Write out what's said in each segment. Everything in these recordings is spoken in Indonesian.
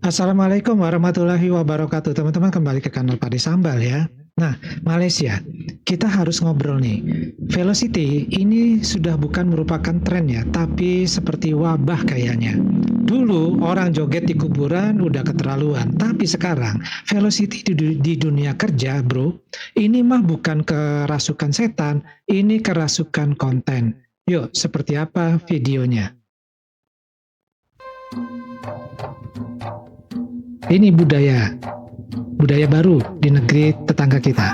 Assalamualaikum warahmatullahi wabarakatuh. Teman-teman kembali ke kanal Pade Sambal ya. Nah, Malaysia, kita harus ngobrol nih. Velocity ini sudah bukan merupakan tren ya, tapi seperti wabah kayaknya. Dulu orang joget di kuburan udah keterlaluan, tapi sekarang velocity di dunia kerja, bro, ini mah bukan kerasukan setan, ini kerasukan konten. Yuk, seperti apa videonya? Ini budaya baru di negeri tetangga kita.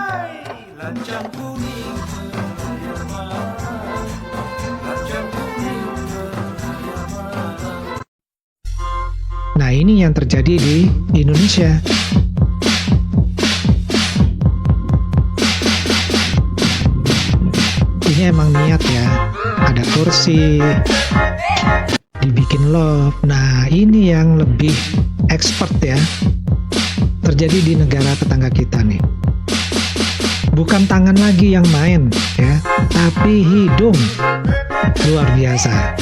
Nah, ini yang terjadi di Indonesia. Ini emang niat ya, ada kursi, dibikin love. Nah, ini yang lebih expert ya, terjadi di negara tetangga kita nih. Bukan tangan lagi yang main ya, tapi hidung. Luar biasa.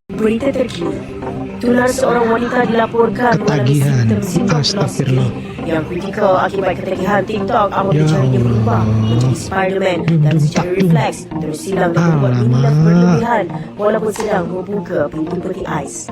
Berita terkini, tular seorang wanita dilaporkan Ketagihan, mengalami simptom astagfirullah. yang kritikal akibat ketagihan TikTok apabila caranya berubah menjadi Spiderman dan secara refleks terus silang dan membuat minyak berlebihan walaupun sedang membuka pintu peti ais.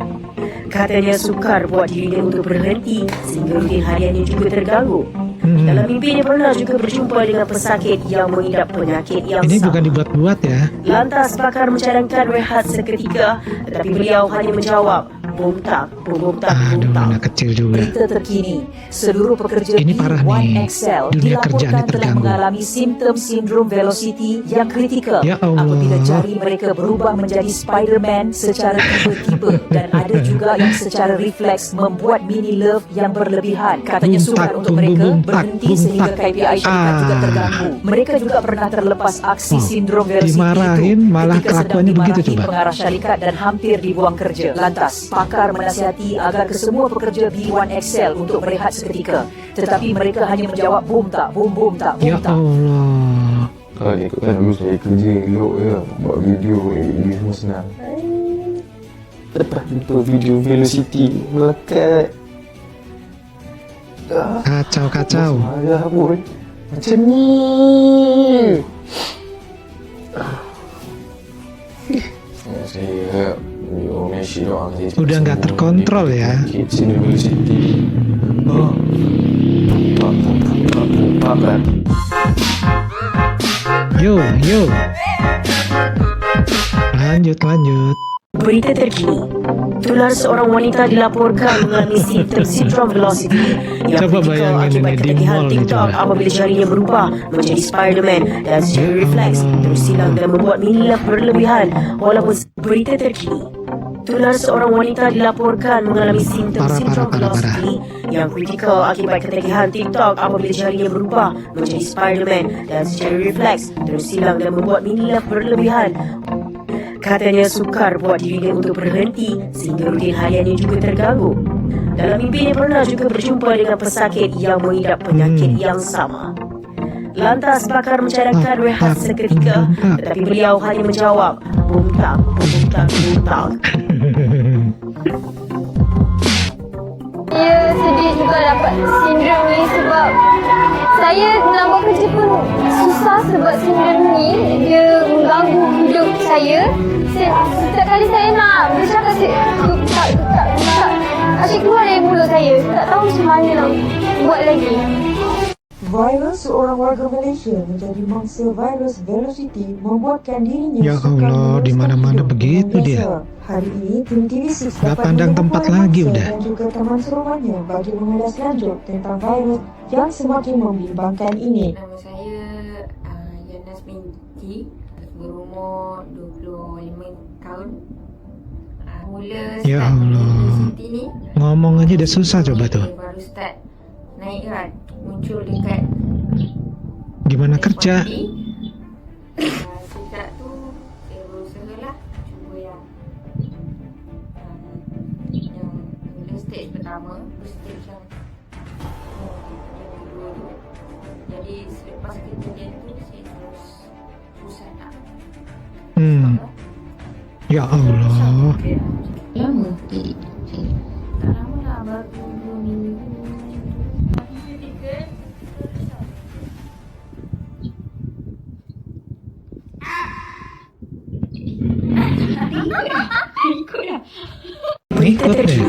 Katanya sukar buat dirinya untuk berhenti sehingga rutin hariannya juga terganggu. Dalam mimpinya pernah juga berjumpa dengan pesakit yang mengidap penyakit yang Ini sama. bukan dibuat-buat ya. Lantas pakar mencadangkan rehat seketika, tetapi beliau hanya menjawab, bumtak, bumtak, Aduh, bumtak. anak kecil juga. Berita terkini, seluruh pekerja Ini parah nih. Excel Dunia kerjaannya dilaporkan telah terganggu. mengalami simptom sindrom velocity yang kritikal Ya Allah. apabila jari mereka berubah menjadi Spiderman secara tiba-tiba dan ada juga yang secara refleks membuat mini love yang berlebihan. Katanya sukar untuk mereka berhenti sehingga KPI syarikat juga terganggu. Mereka juga pernah terlepas aksi sindrom velocity dimarahin, itu malah ketika sedang kelakuannya begitu dimarahi coba. pengarah syarikat dan hampir dibuang kerja. Lantas, pakar menasihati agar kesemua pekerja B1 Excel untuk berehat seketika. Tetapi mereka hanya menjawab boom tak, boom tak, Ya boom tak. Allah. Kalau ikutkan dulu saya kerja elok je. Buat video semua senang. Lepas jumpa video Velocity melekat. Kacau. Marah pun. Macam ni. Saya video Messi doang saya. Udah nggak terkontrol ya. Sini Velocity. Oh. Pak. Yo. Lanjut. Berita terkini, tular seorang wanita dilaporkan mengalami simptom sindrom velocity yang Coba kritikal bayangin akibat ini di ketagihan mall nih, TikTok coba. apabila jarinya berubah menjadi Spiderman dan secara refleks terus silang dan membuat mini love berlebihan walaupun berita terkini. Tular seorang wanita dilaporkan mengalami simptom Parah. sindrom velocity yang kritikal akibat ketagihan TikTok apabila jarinya berubah menjadi Spiderman dan secara refleks terus silang dan membuat mini love berlebihan. Katanya sukar buat dirinya untuk berhenti sehingga rutin hariannya juga terganggu. Dalam mimpinya pernah juga berjumpa dengan pesakit yang mengidap penyakit yang sama. Lantas pakar mencadangkan rehat seketika, tetapi beliau hanya menjawab, bumtak. Saya sedih juga dapat sindrom ni sebab saya nak buat kerja pun susah sebab sindrom ni dia mengganggu hidup saya. Setiap kali saya nak bercakap tak asyik keluar dari mulut saya. Tak tahu macam mana nak buat lagi. Virus seorang warga Malaysia menjadi mangsa virus Velocity membuatkan dirinya Ya sukar Allah, meneruskan di mana-mana hidup begitu dengan dia. biasa. Hari ini, tim TV6 Nggak dapat pandang menemukan tempat mangsa lagi udah. dan juga teman serumannya bagi mengulas lanjut tentang virus yang semakin membimbangkan ini. Nama saya Yanas binti, berumur 25 tahun. Mula Ya start Allah. Velocity ni Ngomong aja udah susah coba tuh. baru start naik kan, muncul dekat Gimana kerja? sejak tu saya berusaha lah cuba yang mula stage pertama, stage yang kedua tu. Jadi selepas kejadian tu saya terus susah nak Ya Allah. lama jadi tak lama lah, baru 2 minggu. Tapi ketika Ikut deh.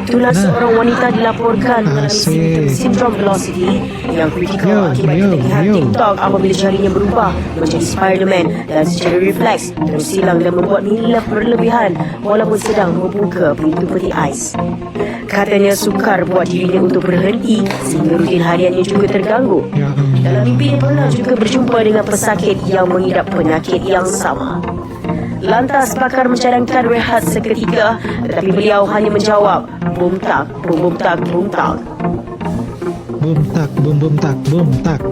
Itulah seorang wanita dilaporkan mengalami Asik. sindrom velocity yang Yo, kritikal akibat yo, ketegangan yo. TikTok apabila jarinya berubah menjadi Spiderman dan secara refleks terus hilang dan membuat nilai berlebihan walaupun sedang membuka pintu peti ais. Katanya sukar buat dirinya untuk berhenti sehingga rutin hariannya juga terganggu. Ya Dalam Allah. mimpinya pernah juga berjumpa dengan pesakit yang mengidap penyakit yang sama. Lantas pakar mencadangkan rehat seketika, tetapi beliau hanya menjawab, bum tak, bum tak, bum tak. Boom tak, boom boom tak, boom tak,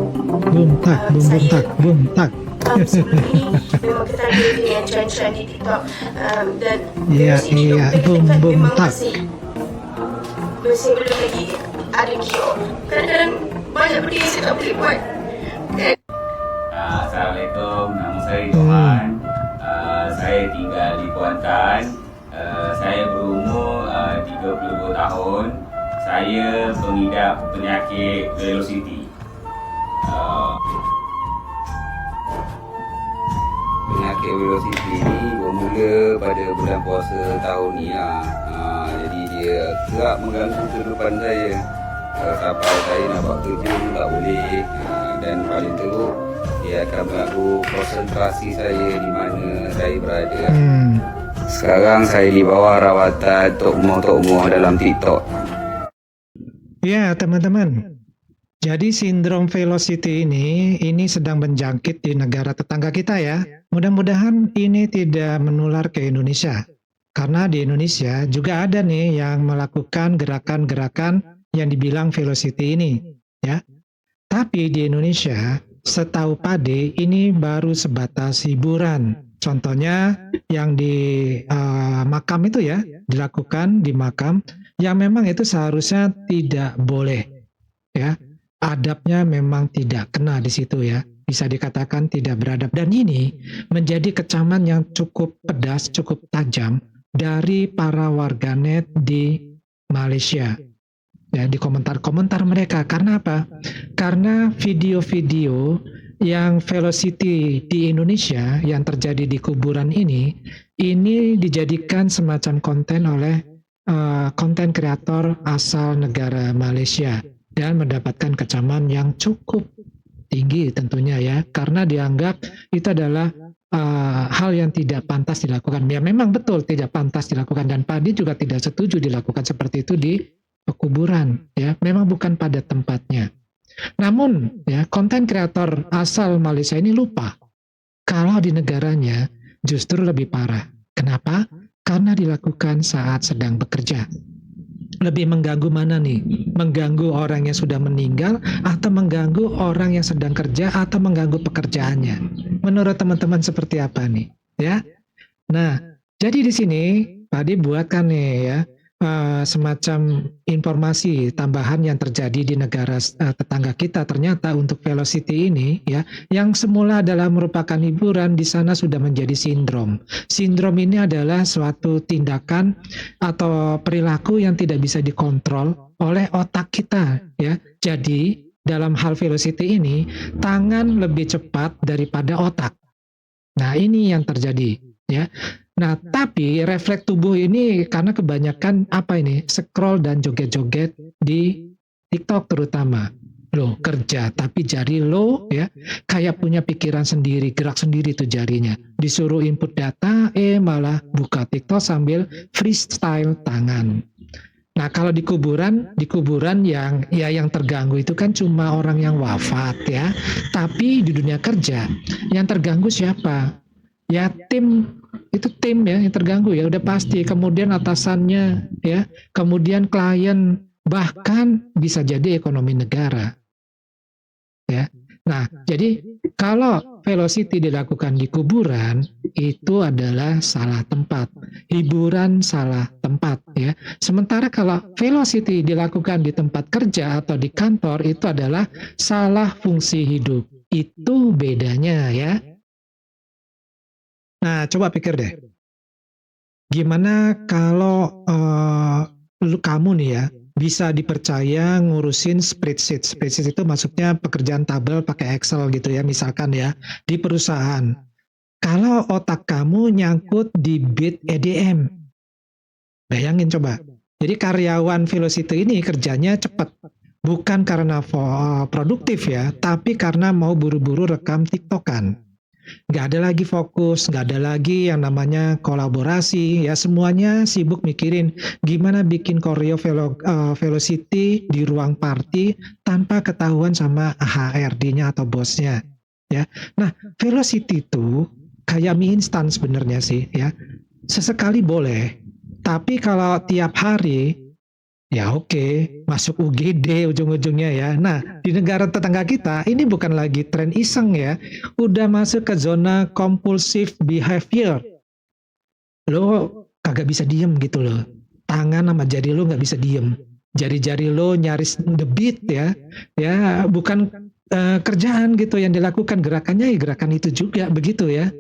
boom tak, boom boom tak, boom tak. Sebelum ini memang tertarik dengan trend-trend di TikTok dan Iya, dari sini iya, dekat boom, boom, memang tak. masih belum lagi ada kios. Kadang-kadang banyak benda yang saya tak boleh buat. Assalamualaikum, nama saya Johan. Saya tinggal di Kuantan. Saya berumur 32 tahun. Saya mengidap penyakit velocity. Penyakit velocity ni bermula pada bulan puasa tahun ni lah. Jadi dia kerap mengganggu kehidupan saya. Sampai saya nak buat kerja pun tak boleh. Dan paling teruk, dia akan mengganggu konsentrasi saya di mana saya berada. Sekarang saya di bawah rawatan Tok Moh dalam TikTok. Ya, teman-teman. Jadi sindrom velocity ini sedang menjangkit di negara tetangga kita ya. Mudah-mudahan ini tidak menular ke Indonesia. Karena di Indonesia juga ada nih yang melakukan gerakan-gerakan yang dibilang velocity ini, ya. Tapi di Indonesia, setahu Pade ini baru sebatas hiburan. Contohnya yang di makam itu ya, dilakukan di makam yang memang itu seharusnya tidak boleh, ya. Adabnya memang tidak kena di situ ya, bisa dikatakan tidak beradab. Dan ini menjadi kecaman yang cukup pedas, cukup tajam dari para warganet di Malaysia. Ya, di komentar-komentar mereka. Karena apa? Karena video-video yang velocity di Indonesia yang terjadi di kuburan ini dijadikan semacam konten oleh konten kreator asal negara Malaysia dan mendapatkan kecaman yang cukup tinggi tentunya ya, karena dianggap itu adalah hal yang tidak pantas dilakukan. Ya memang betul tidak pantas dilakukan, dan Padi juga tidak setuju dilakukan seperti itu di kuburan ya, memang bukan pada tempatnya. Namun ya, konten kreator asal Malaysia ini lupa kalau di negaranya justru lebih parah. Kenapa? Karena dilakukan saat sedang bekerja. Lebih mengganggu mana nih? Mengganggu orang yang sudah meninggal atau mengganggu orang yang sedang kerja atau mengganggu pekerjaannya? Menurut teman-teman seperti apa nih? Ya. Nah, jadi di sini Padi buatkan nih ya semacam informasi tambahan yang terjadi di negara tetangga kita. Ternyata untuk velocity ini ya, yang semula adalah merupakan hiburan, di sana sudah menjadi sindrom. Sindrom ini adalah suatu tindakan atau perilaku yang tidak bisa dikontrol oleh otak kita ya. Jadi dalam hal velocity ini, tangan lebih cepat daripada otak. Nah, ini yang terjadi ya. Nah, tapi refleks tubuh ini karena kebanyakan scroll dan joget-joget di TikTok terutama. Loh, kerja tapi jari lo ya, kayak punya pikiran sendiri, gerak sendiri tuh jarinya. Disuruh input data, malah buka TikTok sambil freestyle tangan. Nah, kalau di kuburan yang terganggu itu kan cuma orang yang wafat ya. Tapi di dunia kerja yang terganggu siapa? Ya tim ya yang terganggu ya, udah pasti. Kemudian atasannya ya, kemudian klien, bahkan bisa jadi ekonomi negara ya. Nah, jadi kalau velocity dilakukan di kuburan itu adalah salah tempat, hiburan salah tempat ya. Sementara kalau velocity dilakukan di tempat kerja atau di kantor itu adalah salah fungsi hidup. Itu bedanya ya. Nah, coba pikir deh, gimana kalau kamu nih ya bisa dipercaya ngurusin spreadsheet. Spreadsheet itu maksudnya pekerjaan tabel pakai Excel gitu ya, misalkan ya, di perusahaan. Kalau otak kamu nyangkut di bid EDM, bayangin coba. Jadi karyawan Velocity ini kerjanya cepat. Bukan karena produktif ya, tapi karena mau buru-buru rekam TikTokan. Nggak ada lagi fokus, nggak ada lagi yang namanya kolaborasi, ya semuanya sibuk mikirin gimana bikin koreo Velocity di ruang party tanpa ketahuan sama HRD-nya atau bosnya. Ya, nah Velocity itu kayak mie instan sebenarnya sih ya. Sesekali boleh, tapi kalau tiap hari ya oke, masuk UGD ujung-ujungnya ya. Nah, di negara tetangga kita ini bukan lagi tren iseng ya, udah masuk ke zona compulsive behavior. Lo kagak bisa diem gitu loh. Tangan sama jari lo nggak bisa diem. Jari-jari lo nyaris debit ya. Ya, bukan kerjaan gitu yang dilakukan, gerakannya ya gerakan itu juga begitu ya.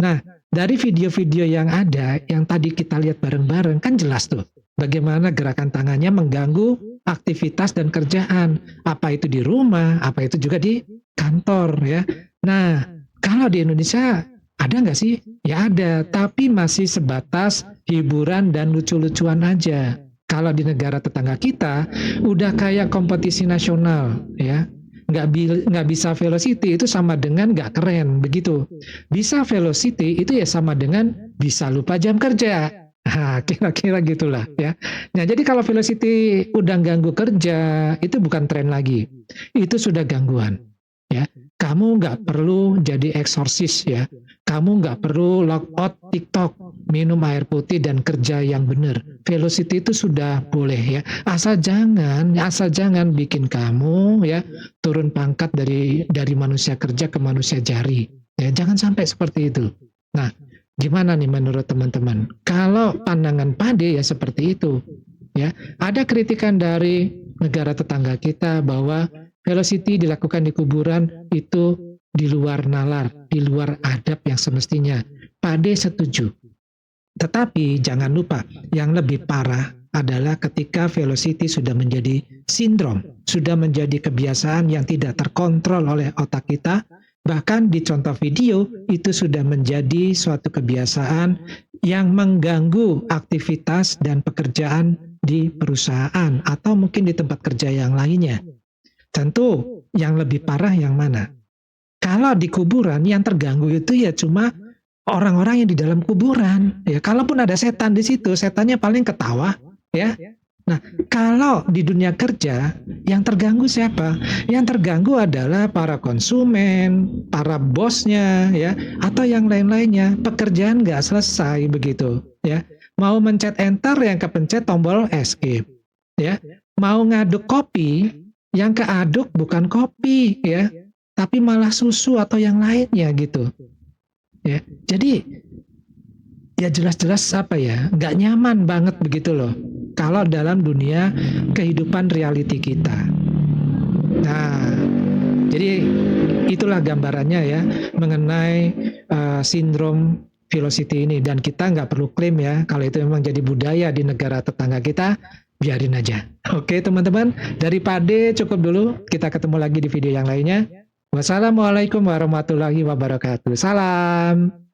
Nah, dari video-video yang ada, yang tadi kita lihat bareng-bareng, kan jelas tuh bagaimana gerakan tangannya mengganggu aktivitas dan kerjaan. Apa itu di rumah, apa itu juga di kantor ya. Nah, kalau di Indonesia ada nggak sih? Ya ada, tapi masih sebatas hiburan dan lucu-lucuan aja. Kalau di negara tetangga kita, udah kayak kompetisi nasional ya. Nggak bisa Velocity itu sama dengan nggak keren begitu. Bisa Velocity itu ya sama dengan bisa lupa jam kerja. Nah, kira-kira gitulah ya. Nah, jadi kalau Velocity udah ganggu kerja, itu bukan tren lagi. Itu sudah gangguan ya. Kamu nggak perlu jadi eksorsis ya. Kamu nggak perlu logout TikTok, minum air putih dan kerja yang benar. Velocity itu sudah boleh ya. Asal jangan bikin kamu ya turun pangkat dari manusia kerja ke manusia jari. Ya, jangan sampai seperti itu. Nah, gimana nih menurut teman-teman? Kalau pandangan Pade ya seperti itu. Ya, ada kritikan dari negara tetangga kita bahwa Velocity dilakukan di kuburan itu di luar nalar, di luar adab yang semestinya. Pade setuju. Tetapi jangan lupa, yang lebih parah adalah ketika Velocity sudah menjadi sindrom, sudah menjadi kebiasaan yang tidak terkontrol oleh otak kita. Bahkan di contoh video itu sudah menjadi suatu kebiasaan yang mengganggu aktivitas dan pekerjaan di perusahaan atau mungkin di tempat kerja yang lainnya. Tentu yang lebih parah yang mana? Kalau di kuburan yang terganggu itu ya cuma orang-orang yang di dalam kuburan. Ya, kalaupun ada setan di situ, setannya paling ketawa, ya. Nah, kalau di dunia kerja, yang terganggu siapa? Yang terganggu adalah para konsumen, para bosnya, ya, atau yang lain-lainnya. Pekerjaan nggak selesai begitu, ya. Mau mencet enter, yang kepencet tombol escape, ya. Mau ngaduk kopi, yang keaduk bukan kopi, ya, tapi malah susu atau yang lainnya gitu, ya. Jadi ya jelas-jelas apa ya, nggak nyaman banget begitu loh. Kalau dalam dunia kehidupan reality kita. Nah, jadi itulah gambarannya ya mengenai sindrom Velocity ini. Dan kita nggak perlu klaim ya, kalau itu memang jadi budaya di negara tetangga kita, biarin aja. Oke teman-teman, dari Pade cukup dulu. Kita ketemu lagi di video yang lainnya. Wassalamualaikum warahmatullahi wabarakatuh. Salam.